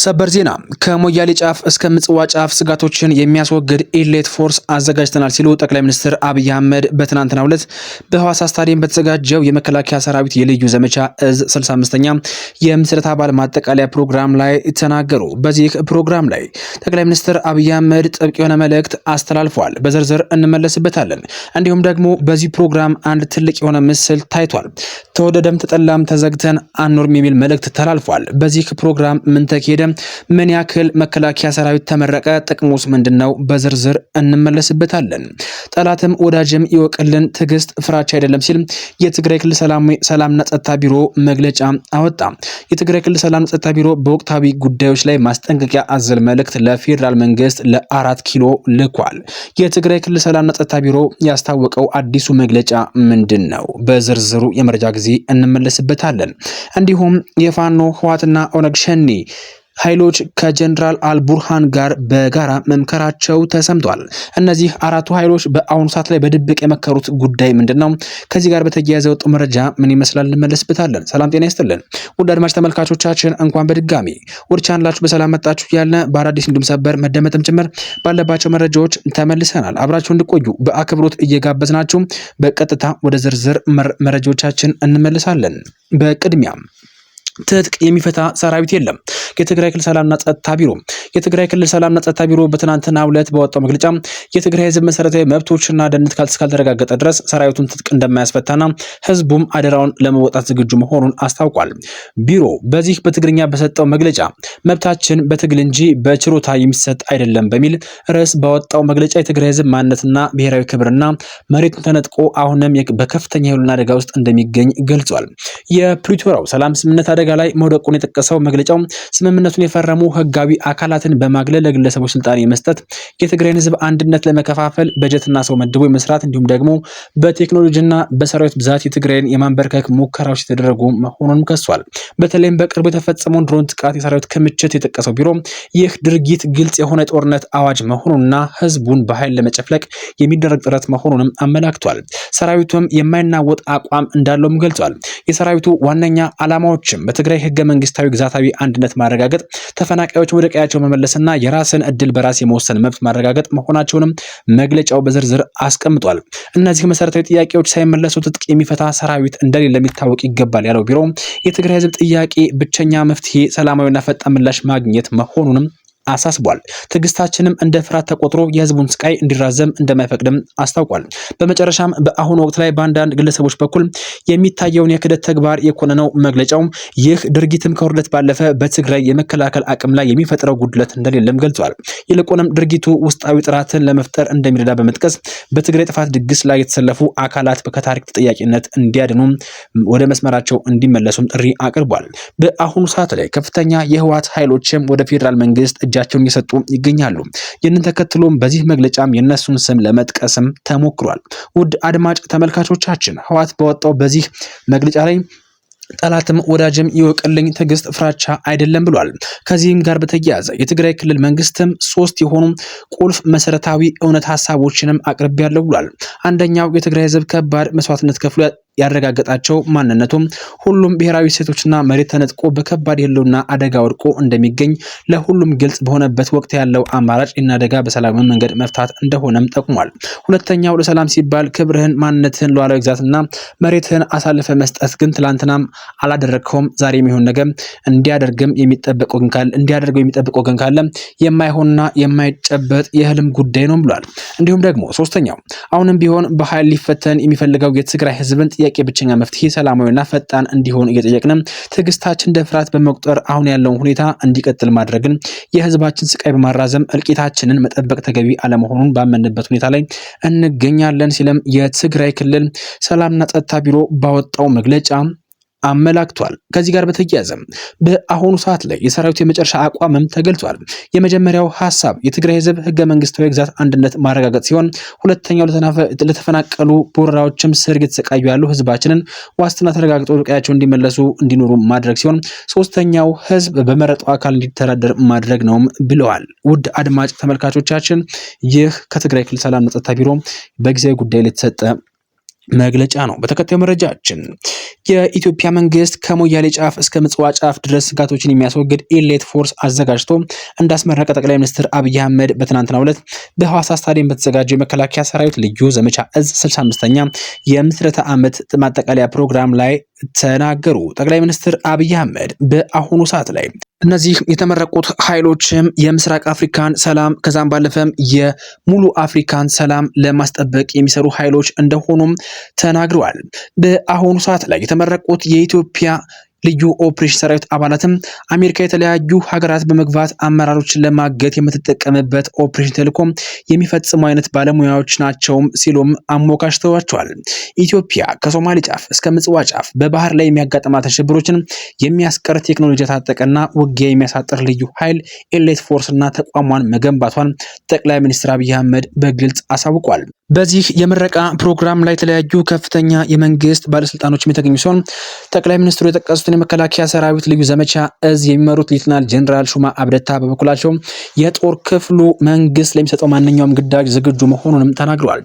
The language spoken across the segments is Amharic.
ሰበር ዜና ከሞያሌ ጫፍ እስከ ምጽዋ ጫፍ ስጋቶችን የሚያስወግድ ኢሌት ፎርስ አዘጋጅተናል ሲሉ ጠቅላይ ሚኒስትር አብይ አህመድ በትናንትናው ዕለት በሐዋሳ ስታዲየም በተዘጋጀው የመከላከያ ሰራዊት የልዩ ዘመቻ እዝ 65ኛ የምስረታ አባል ማጠቃለያ ፕሮግራም ላይ ተናገሩ። በዚህ ፕሮግራም ላይ ጠቅላይ ሚኒስትር አብይ አህመድ ጥብቅ የሆነ መልእክት አስተላልፈዋል። በዝርዝር እንመለስበታለን። እንዲሁም ደግሞ በዚህ ፕሮግራም አንድ ትልቅ የሆነ ምስል ታይቷል። ተወደደም ተጠላም ተዘግተን አንኖርም የሚል መልእክት ተላልፏል። በዚህ ፕሮግራም ምን ተካሄደ? ምን ያክል መከላከያ ሰራዊት ተመረቀ? ጥቅሙስ ምንድነው? በዝርዝር እንመለስበታለን። ጠላትም ወዳጅም ይወቅልን፣ ትዕግስት ፍራቻ አይደለም ሲል የትግራይ ክልል ሰላምና ጸጥታ ቢሮ መግለጫ አወጣ። የትግራይ ክልል ሰላምና ጸጥታ ቢሮ በወቅታዊ ጉዳዮች ላይ ማስጠንቀቂያ አዘል መልእክት ለፌዴራል መንግስት ለ4 ኪሎ ልኳል። የትግራይ ክልል ሰላምና ጸጥታ ቢሮ ያስታወቀው አዲሱ መግለጫ ምንድነው? በዝርዝሩ የመረጃ ጊዜ እንመለስበታለን። እንዲሁም የፋኖ ህዋትና ኦነግ ሸኔ ኃይሎች ከጀነራል አልቡርሃን ጋር በጋራ መምከራቸው ተሰምቷል። እነዚህ አራቱ ኃይሎች በአሁኑ ሰዓት ላይ በድብቅ የመከሩት ጉዳይ ምንድነው? ከዚህ ጋር በተያያዘ ወጣው መረጃ ምን ይመስላል? እንመለስበታለን። ሰላም ጤና ይስጥልን ውድ አድማጭ ተመልካቾቻችን፣ እንኳን በድጋሚ ወደ ቻናላችሁ በሰላም መጣችሁ ያልን በአዳዲስ እንዲሁም ሰበር መደመጥም ጭምር ባለባቸው መረጃዎች ተመልሰናል። አብራችሁ እንድቆዩ በአክብሮት እየጋበዝናችሁ በቀጥታ ወደ ዝርዝር መረጃዎቻችን እንመለሳለን። በቅድሚያ ትጥቅ የሚፈታ ሰራዊት የለም። የትግራይ ክልል ሰላምና ጸጥታ ቢሮ በትናንትናው ዕለት በወጣው መግለጫ የትግራይ ህዝብ መሰረታዊ መብቶችና ደህንነት ካልተረጋገጠ ድረስ ሰራዊቱን ትጥቅ እንደማያስፈታና ህዝቡም አደራውን ለመወጣት ዝግጁ መሆኑን አስታውቋል። ቢሮ በዚህ በትግርኛ በሰጠው መግለጫ መብታችን በትግል እንጂ በችሮታ የሚሰጥ አይደለም በሚል ርዕስ ባወጣው መግለጫ የትግራይ ህዝብ ማንነትና ብሔራዊ ክብርና መሬቱን ተነጥቆ አሁንም በከፍተኛ የህልውና አደጋ ውስጥ እንደሚገኝ ገልጿል። የፕሪቶሪያው ሰላም ስምምነት አደጋ ላይ መውደቁን የጠቀሰው መግለጫው ስምምነቱን የፈረሙ ህጋዊ አካላትን በማግለል ለግለሰቦች ስልጣን የመስጠት የትግራይን ህዝብ አንድነት ለመከፋፈል በጀትና ሰው መድቦ የመስራት እንዲሁም ደግሞ በቴክኖሎጂና በሰራዊት ብዛት የትግራይን የማንበርከክ ሙከራዎች የተደረጉ መሆኑን ከሷል። በተለይም በቅርቡ የተፈጸመውን ድሮን ጥቃት የሰራዊት ክምችት የጠቀሰው ቢሮ ይህ ድርጊት ግልጽ የሆነ የጦርነት አዋጅ መሆኑንና ህዝቡን በኃይል ለመጨፍለቅ የሚደረግ ጥረት መሆኑንም አመላክቷል። ሰራዊቱም የማይናወጥ አቋም እንዳለውም ገልጿል። የሰራዊቱ ዋነኛ ዓላማዎችም በትግራይ ህገ መንግስታዊ ግዛታዊ አንድነት ማረጋገጥ፣ ተፈናቃዮች ወደ ቀያቸው መመለስና የራስን እድል በራስ የመወሰን መብት ማረጋገጥ መሆናቸውንም መግለጫው በዝርዝር አስቀምጧል። እነዚህ መሰረታዊ ጥያቄዎች ሳይመለሱ ትጥቅ የሚፈታ ሰራዊት እንደሌለ ሊታወቅ ይገባል ያለው ቢሮ የትግራይ ህዝብ ጥያቄ ብቸኛ መፍትሄ ሰላማዊና ፈጣን ምላሽ ማግኘት መሆኑንም አሳስቧል። ትዕግስታችንም እንደ ፍርሃት ተቆጥሮ የህዝቡን ስቃይ እንዲራዘም እንደማይፈቅድም አስታውቋል። በመጨረሻም በአሁኑ ወቅት ላይ በአንዳንድ ግለሰቦች በኩል የሚታየውን የክህደት ተግባር የኮነነው መግለጫው ይህ ድርጊትም ከውርደት ባለፈ በትግራይ የመከላከል አቅም ላይ የሚፈጥረው ጉድለት እንደሌለም ገልጿል። ይልቁንም ድርጊቱ ውስጣዊ ጥራትን ለመፍጠር እንደሚረዳ በመጥቀስ በትግራይ ጥፋት ድግስ ላይ የተሰለፉ አካላት ከታሪክ ተጠያቂነት እንዲያድኑ ወደ መስመራቸው እንዲመለሱም ጥሪ አቅርቧል። በአሁኑ ሰዓት ላይ ከፍተኛ የህወሓት ኃይሎችም ወደ ፌዴራል መንግስት እጃቸውን እየሰጡ ይገኛሉ። ይህንን ተከትሎም በዚህ መግለጫም የነሱን ስም ለመጥቀስም ተሞክሯል። ውድ አድማጭ ተመልካቾቻችን ህወሓት በወጣው በዚህ መግለጫ ላይ ጠላትም ወዳጅም ይወቅልኝ፣ ትዕግስት ፍራቻ አይደለም ብሏል። ከዚህም ጋር በተያያዘ የትግራይ ክልል መንግስትም 3 የሆኑ ቁልፍ መሰረታዊ እውነት ሀሳቦችንም አቅርቤያለሁ ብሏል። አንደኛው የትግራይ ህዝብ ከባድ መስዋዕትነት ከፍሎ ያረጋገጣቸው ማንነቱም ሁሉም ብሔራዊ ሴቶችና መሬት ተነጥቆ በከባድ የህልውና አደጋ ወድቆ እንደሚገኝ ለሁሉም ግልጽ በሆነበት ወቅት ያለው አማራጭ ይህን አደጋ በሰላማዊ መንገድ መፍታት እንደሆነም ጠቁሟል። ሁለተኛው ለሰላም ሲባል ክብርህን፣ ማንነትህን፣ ሉዓላዊ ግዛትና መሬትህን አሳልፈ መስጠት ግን ትላንትናም አላደረግከውም፣ ዛሬ የሚሆን ነገር እንዲያደርገው የሚጠብቅ ወገን ካለ የማይሆንና የማይጨበጥ የህልም ጉዳይ ነው ብሏል። እንዲሁም ደግሞ ሶስተኛው አሁንም ቢሆን በኃይል ሊፈተን የሚፈልገው የትግራይ ህዝብን ጥያቄ ብቸኛ መፍትሄ ሰላማዊና ፈጣን እንዲሆን እየጠየቅን ትዕግስታችን ደፍራት በመቁጠር አሁን ያለውን ሁኔታ እንዲቀጥል ማድረግን የህዝባችን ስቃይ በማራዘም እልቂታችንን መጠበቅ ተገቢ አለመሆኑን ባመንበት ሁኔታ ላይ እንገኛለን ሲልም የትግራይ ክልል ሰላምና ጸጥታ ቢሮ ባወጣው መግለጫ አመላክቷል። ከዚህ ጋር በተያያዘ በአሁኑ ሰዓት ላይ የሰራዊቱ የመጨረሻ አቋምም ተገልጿል። የመጀመሪያው ሐሳብ የትግራይ ህዝብ ህገ መንግስታዊ ግዛት አንድነት ማረጋገጥ ሲሆን፣ ሁለተኛው ለተፈናቀሉ በወረራዎችም ስር እየተሰቃዩ ያሉ ህዝባችንን ዋስትና ተረጋግጦ ቀያቸው እንዲመለሱ እንዲኖሩ ማድረግ ሲሆን፣ ሶስተኛው ህዝብ በመረጠው አካል እንዲተዳደር ማድረግ ነውም ብለዋል። ውድ አድማጭ ተመልካቾቻችን ይህ ከትግራይ ክልል ሰላምና ጸጥታ ቢሮ በጊዜያዊ ጉዳይ ላይ የተሰጠ መግለጫ ነው። በተከታዩ መረጃችን የኢትዮጵያ መንግስት ከሞያሌ ጫፍ እስከ ምጽዋ ጫፍ ድረስ ስጋቶችን የሚያስወግድ ኤሌት ፎርስ አዘጋጅቶ እንዳስመረቀ ጠቅላይ ሚኒስትር አብይ አህመድ በትናንትናው ዕለት በሐዋሳ ስታዲየም በተዘጋጀው የመከላከያ ሰራዊት ልዩ ዘመቻ እዝ 65ኛ የምስረታ ዓመት ማጠቃለያ ፕሮግራም ላይ ተናገሩ። ጠቅላይ ሚኒስትር አብይ አህመድ በአሁኑ ሰዓት ላይ እነዚህ የተመረቁት ኃይሎችም የምስራቅ አፍሪካን ሰላም ከዛም ባለፈም የሙሉ አፍሪካን ሰላም ለማስጠበቅ የሚሰሩ ኃይሎች እንደሆኑም ተናግረዋል። በአሁኑ ሰዓት ላይ የተመረቁት የኢትዮጵያ ልዩ ኦፕሬሽን ሰራዊት አባላትም አሜሪካ የተለያዩ ሀገራት በመግባት አመራሮችን ለማገት የምትጠቀምበት ኦፕሬሽን ተልዕኮም የሚፈጽሙ አይነት ባለሙያዎች ናቸውም ሲሉም አሞካሽተዋቸዋል። ኢትዮጵያ ከሶማሌ ጫፍ እስከ ምጽዋ ጫፍ በባህር ላይ የሚያጋጥማት ሽብሮችን የሚያስቀር ቴክኖሎጂ የታጠቀና ውጊያ የሚያሳጥር ልዩ ኃይል ኤሌት ፎርስና ተቋሟን መገንባቷን ጠቅላይ ሚኒስትር አብይ አህመድ በግልጽ አሳውቋል። በዚህ የምረቃ ፕሮግራም ላይ የተለያዩ ከፍተኛ የመንግስት ባለስልጣኖች የተገኙ ሲሆን ጠቅላይ ሚኒስትሩ የጠቀሱትን የመከላከያ ሰራዊት ልዩ ዘመቻ እዝ የሚመሩት ሌተናል ጄኔራል ሹማ አብደታ በበኩላቸው የጦር ክፍሉ መንግስት ለሚሰጠው ማንኛውም ግዳጅ ዝግጁ መሆኑንም ተናግረዋል።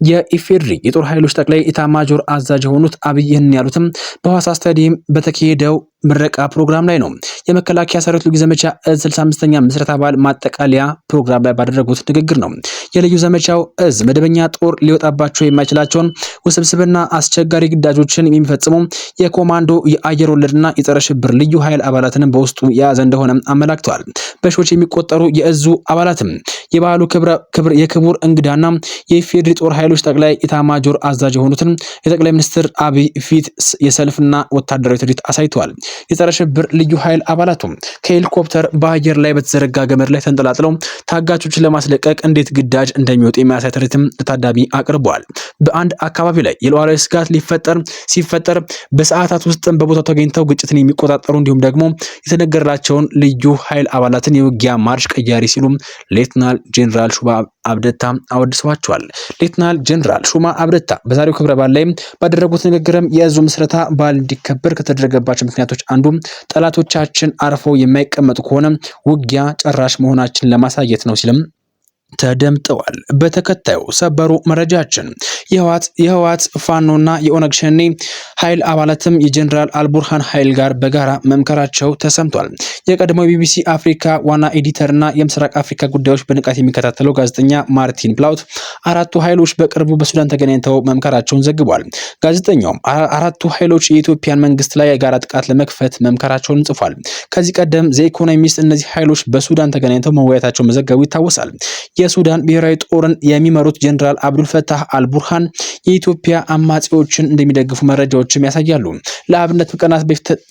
የኢፌድሪ የጦር ኃይሎች ጠቅላይ ኢታማጆር አዛዥ የሆኑት አብይ ይህን ያሉትም በሐዋሳ ስታዲየም በተካሄደው ምረቃ ፕሮግራም ላይ ነው። የመከላከያ ሰራዊት ልዩ ዘመቻ እዝ 65ኛ ምስረታ በዓል ማጠቃለያ ፕሮግራም ላይ ባደረጉት ንግግር ነው። የልዩ ዘመቻው እዝ መደበኛ ጦር ሊወጣባቸው የማይችላቸውን ውስብስብና አስቸጋሪ ግዳጆችን የሚፈጽሙ የኮማንዶ የአየር ወለድና የጸረ ሽብር ልዩ ኃይል አባላትን በውስጡ የያዘ እንደሆነ አመላክተዋል። በሺዎች የሚቆጠሩ የእዙ አባላትም የበዓሉ የክቡር እንግዳና የኢፌድሪ ጦር ኃይሎች ጠቅላይ ኢታማጆር አዛዥ የሆኑትን የጠቅላይ ሚኒስትር አብይ ፊት የሰልፍና ወታደራዊ ትርኢት አሳይተዋል። የጸረ ሽብር ልዩ ኃይል አባላቱም ከሄሊኮፕተር በአየር ላይ በተዘረጋ ገመድ ላይ ተንጠላጥለው ታጋቾችን ለማስለቀቅ እንዴት ግዳጅ እንደሚወጡ የሚያሳይ ትርኢትም ለታዳሚ አቅርበዋል። በአንድ አካባቢ ላይ የሉዓላዊ ስጋት ሲፈጠር በሰዓታት ውስጥም በቦታው ተገኝተው ግጭትን የሚቆጣጠሩ እንዲሁም ደግሞ የተነገራቸውን ልዩ ኃይል አባላትን የውጊያ ማርሽ ቀያሪ ሲሉም ሌተናል ጄኔራል ሹማ አብደታ አወድሰዋቸዋል። ሌተናል ጄኔራል ሹማ አብደታ በዛሬው ክብረ በዓል ላይ ባደረጉት ንግግርም የእዙ ምስረታ በዓል እንዲከበር ከተደረገባቸው ምክንያቶች አንዱ ጠላቶቻችን አርፈው የማይቀመጡ ከሆነ ውጊያ ጨራሽ መሆናችን ለማሳየት ነው ሲልም ተደምጠዋል። በተከታዩ ሰበሩ መረጃችን የህወሓት ፋኖና የኦነግ ሸኔ ኃይል አባላትም የጀነራል አልቡርሃን ኃይል ጋር በጋራ መምከራቸው ተሰምቷል። የቀድሞው ቢቢሲ አፍሪካ ዋና ኤዲተርና የምስራቅ አፍሪካ ጉዳዮች በንቃት የሚከታተለው ጋዜጠኛ ማርቲን ፕላውት አራቱ ኃይሎች በቅርቡ በሱዳን ተገናኝተው መምከራቸውን ዘግቧል። ጋዜጠኛውም አራቱ ኃይሎች የኢትዮጵያን መንግስት ላይ የጋራ ጥቃት ለመክፈት መምከራቸውን ጽፏል። ከዚህ ቀደም ዘ ኢኮኖሚስት እነዚህ ኃይሎች በሱዳን ተገናኝተው መወያየታቸው መዘገቡ ይታወሳል። የሱዳን ብሔራዊ ጦርን የሚመሩት ጀነራል አብዱል ፈታህ አልቡርሃን የኢትዮጵያ አማጺዎችን እንደሚደግፉ መረጃዎችም ያሳያሉ። ለአብነት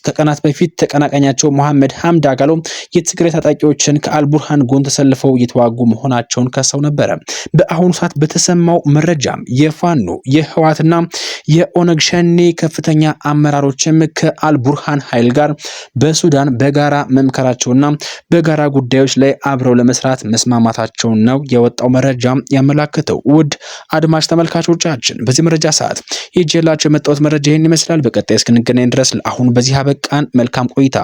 ከቀናት በፊት ተቀናቃኛቸው መሐመድ ሐምድ አጋሎ የትግራይ ታጣቂዎችን ከአልቡርሃን ጎን ተሰልፈው እየተዋጉ መሆናቸውን ከሰው ነበረ። በአሁኑ ሰዓት በተሰማው መረጃም የፋኖ የህወሓትና የኦነግ ሸኔ ከፍተኛ አመራሮችም ከአልቡርሃን ኃይል ጋር በሱዳን በጋራ መምከራቸውና በጋራ ጉዳዮች ላይ አብረው ለመስራት መስማማታቸውን ነው የወጣው መረጃ ያመላክተው። ውድ አድማጭ ተመልካቾቻችን በዚህ መረጃ ሰዓት ይዤላችሁ የመጣሁት መረጃ ይህን ይመስላል። በቀጣይ እስክንገናኝ ድረስ አሁን በዚህ አበቃን። መልካም ቆይታ